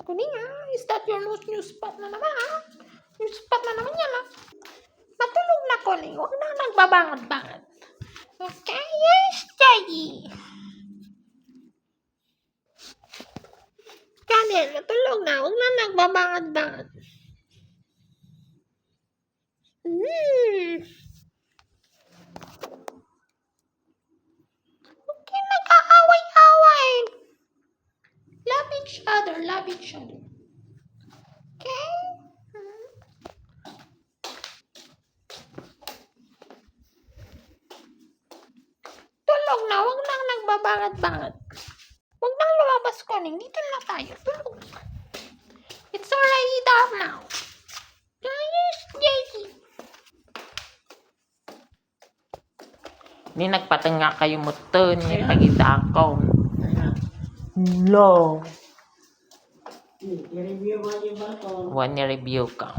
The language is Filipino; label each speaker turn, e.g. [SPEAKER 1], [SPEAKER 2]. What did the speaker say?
[SPEAKER 1] Kuning is that your new spot na naman New spot na naman yan Matulog na kuning, huwag na nagbabangat-bangat. Okay, yes, Daddy. Daniel, matulog na, huwag na nagbabangat-bangat. Okay, nag-aaway-away. Love each other. Okay? Tulog na, huwag nang nagbabangat-bangat. Huwag nang lumabas kuning, dito na tayo, tulog. It's already dark now. Yes, Daddy.
[SPEAKER 2] Ni nagpatanga kayo mo to, ni pagita ako. No.
[SPEAKER 3] I-review mo yung balkon.
[SPEAKER 2] One review ka.